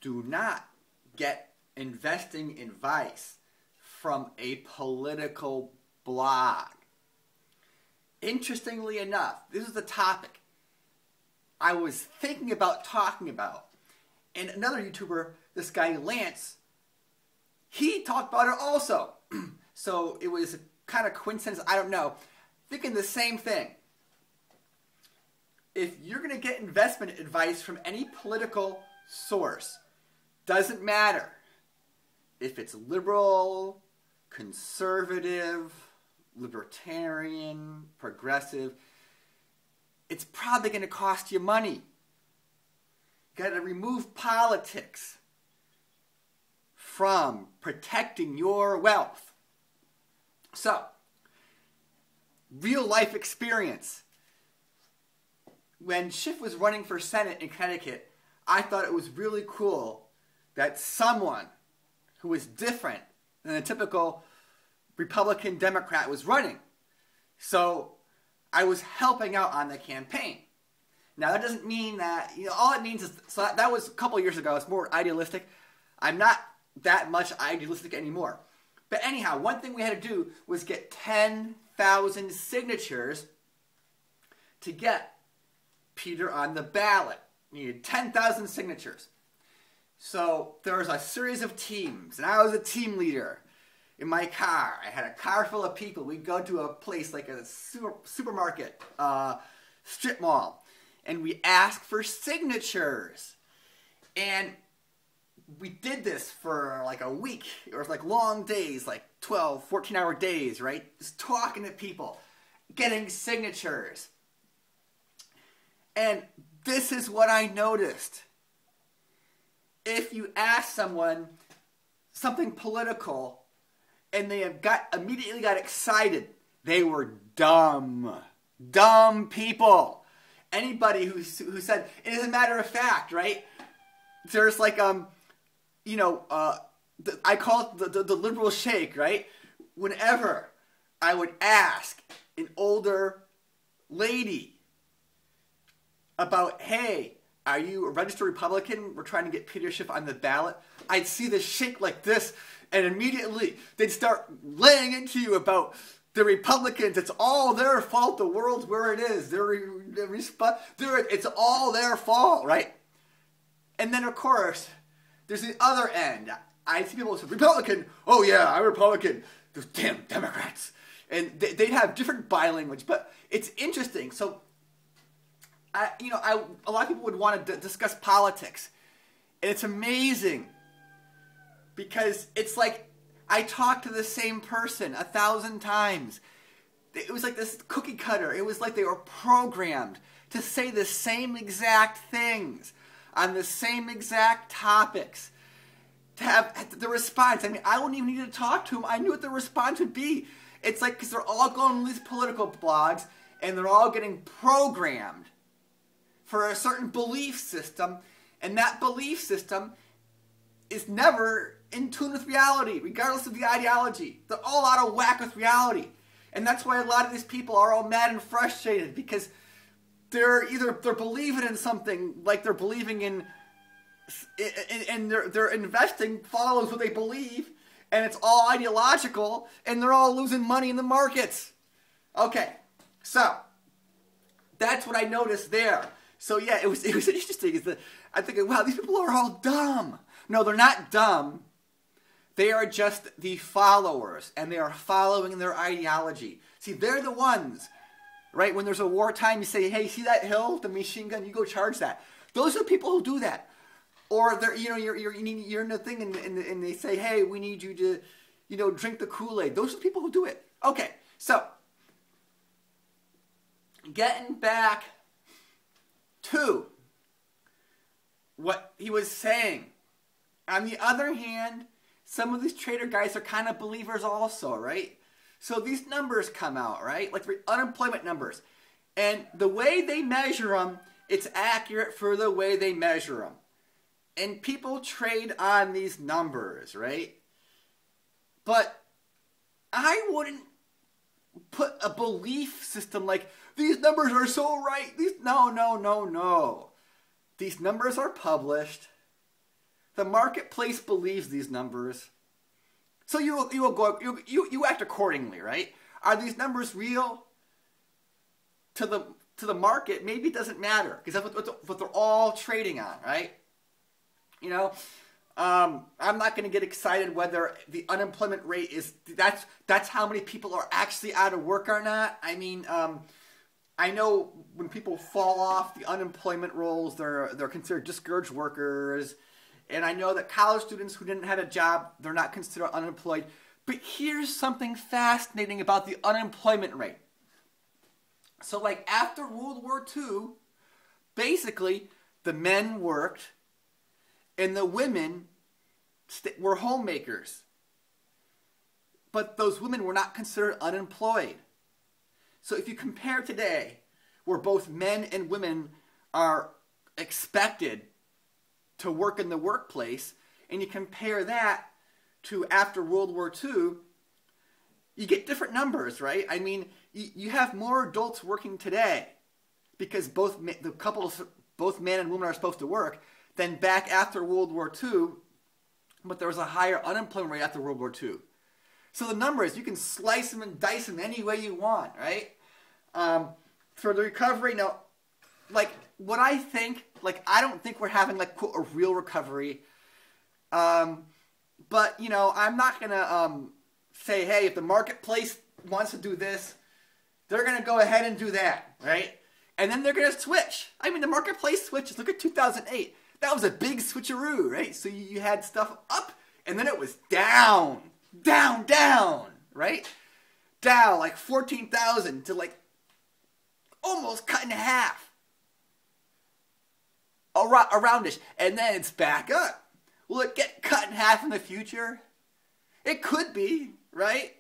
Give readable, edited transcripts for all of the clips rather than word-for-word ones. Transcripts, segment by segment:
do not get investing advice from a political blog. Interestingly enough, this is the topic I was thinking about talking about. And another YouTuber, this guy Lance, he talked about it also. So it was kind of coincidence, I don't know. Thinking the same thing. If you're going to get investment advice from any political source, doesn't matter if it's liberal, conservative, libertarian, progressive, it's probably going to cost you money. You got to remove politics from protecting your wealth. So, real life experience. When Schiff was running for Senate in Connecticut, I thought it was really cool that someone who was different than a typical Republican Democrat was running. So I was helping out on the campaign. Now that doesn't mean that, all it means is, so that was a couple years ago, it's more idealistic. I'm not that much idealistic anymore. But anyhow, one thing we had to do was get 10,000 signatures to get Peter on the ballot. We needed 10,000 signatures. So there was a series of teams, and I was a team leader. In my car, I had a car full of people. We'd go to a place like a supermarket, strip mall, and we asked for signatures. And we did this for like a week. It was like long days, like 12, 14-hour days, right? Just talking to people, getting signatures. And this is what I noticed. If you ask someone something political, and they immediately got excited, they were dumb. Dumb people. Anybody who said, and as a matter of fact, right? There's like, I call it the liberal shake, right? Whenever I would ask an older lady about, hey, are you a registered Republican? We're trying to get Peter Schiff on the ballot. I'd see the shake like this, and immediately they'd start laying into you about the Republicans. It's all their fault. The world's where it is. It's all their fault, right? And then, of course, there's the other end. I see people say, Republican. Oh, yeah, I'm a Republican. Those damn Democrats. And they'd have different body language. But it's interesting. So, a lot of people would want to discuss politics. And it's amazing. Because it's like I talked to the same person 1,000 times. It was like this cookie cutter. It was like they were programmed to say the same exact things on the same exact topics. To have the response. I mean, I wouldn't even need to talk to them. I knew what the response would be. It's like, because they're all going to these political blogs, and they're all getting programmed for a certain belief system, and that belief system is never in tune with reality, regardless of the ideology. They're all out of whack with reality. And that's why a lot of these people are all mad and frustrated, because they're believing in something, like they're believing in, and their investing follows what they believe, and it's all ideological, and they're all losing money in the markets. Okay, so that's what I noticed there. So yeah, it was interesting. I think, wow, these people are all dumb. No, they're not dumb. They are just the followers, and they are following their ideology. See, they're the ones, right? When there's a wartime, you say, hey, see that hill, the machine gun, you go charge that. Those are the people who do that. Or they're, you're in the thing, and they say, hey, we need you to, drink the Kool-Aid. Those are the people who do it. Okay, so getting back to what he was saying. On the other hand, some of these trader guys are kind of believers also, right? So these numbers come out, right? Like the unemployment numbers. And the way they measure them, it's accurate for the way they measure them. And people trade on these numbers, right? But I wouldn't put a belief system like, these numbers are so right. No. These numbers are published. The marketplace believes these numbers. So you act accordingly, right? Are these numbers real? To the market, maybe it doesn't matter because that's what they're all trading on, right? You know, I'm not going to get excited whether the unemployment rate is that's how many people are actually out of work or not. I mean, I know when people fall off the unemployment rolls, they're considered discouraged workers, and I know that college students who didn't have a job, they're not considered unemployed. But here's something fascinating about the unemployment rate. So, like after World War II, basically the men worked and the women were homemakers. But those women were not considered unemployed. So if you compare today, where both men and women are expected to work in the workplace, and you compare that to after World War II, you get different numbers, right? I mean, you have more adults working today because both men and women are supposed to work than back after World War II, but there was a higher unemployment rate after World War II. So the numbers, you can slice them and dice them any way you want, right? For the recovery, now, like, what I think, like, I don't think we're having, like, quote, a real recovery. But, you know, I'm not going to say, hey, if the marketplace wants to do this, they're going to go ahead and do that, right? And then they're going to switch. I mean, the marketplace switches. Look at 2008. That was a big switcheroo, right? So you had stuff up, and then it was down, down, down, right? Down, like 14,000 to, like, almost cut in half. Aroundish. And then it's back up. Will it get cut in half in the future? It could be, right?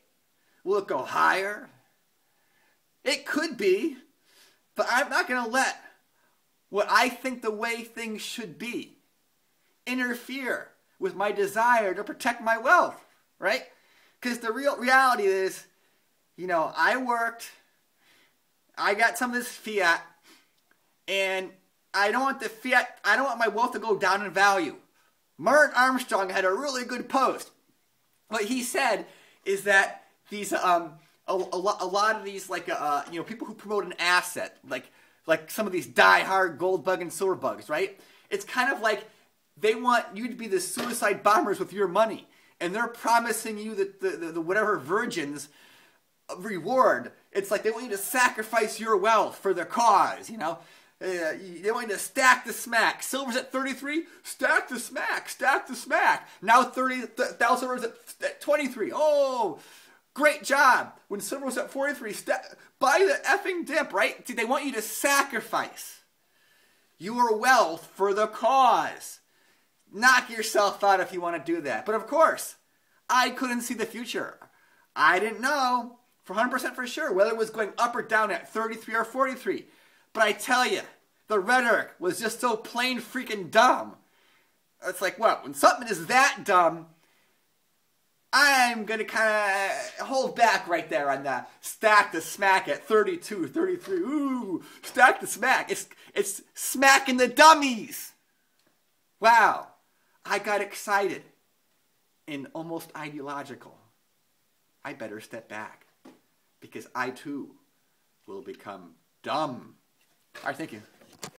Will it go higher? It could be. But I'm not going to let what I think the way things should be interfere with my desire to protect my wealth, right? Because the real reality is, you know, I worked, I got some of this fiat, and I don't want my wealth to go down in value. Martin Armstrong had a really good post. What he said is that these a lot of these like you know, people who promote an asset, like some of these die-hard gold bug and silver bugs, right? It's kind of like they want you to be the suicide bombers with your money, and they're promising you that the whatever virgins reward. It's like they want you to sacrifice your wealth for their cause, you know. They want you to stack the smack. Silver's at 33. Stack the smack. Stack the smack. Now 30,000 is at 23. Oh, great job. When silver was at 43, buy the effing dip, right? See, they want you to sacrifice your wealth for the cause. Knock yourself out if you want to do that. But of course, I couldn't see the future. I didn't know for 100% for sure whether it was going up or down at 33 or 43. But I tell you, the rhetoric was just so plain freaking dumb. It's like, what? When something is that dumb, I'm going to kind of hold back right there on that. Stack the smack at 32, 33. Ooh, stack the smack. It's smacking the dummies. Wow. I got excited and almost ideological. I better step back because I too will become dumb. All right, thank you.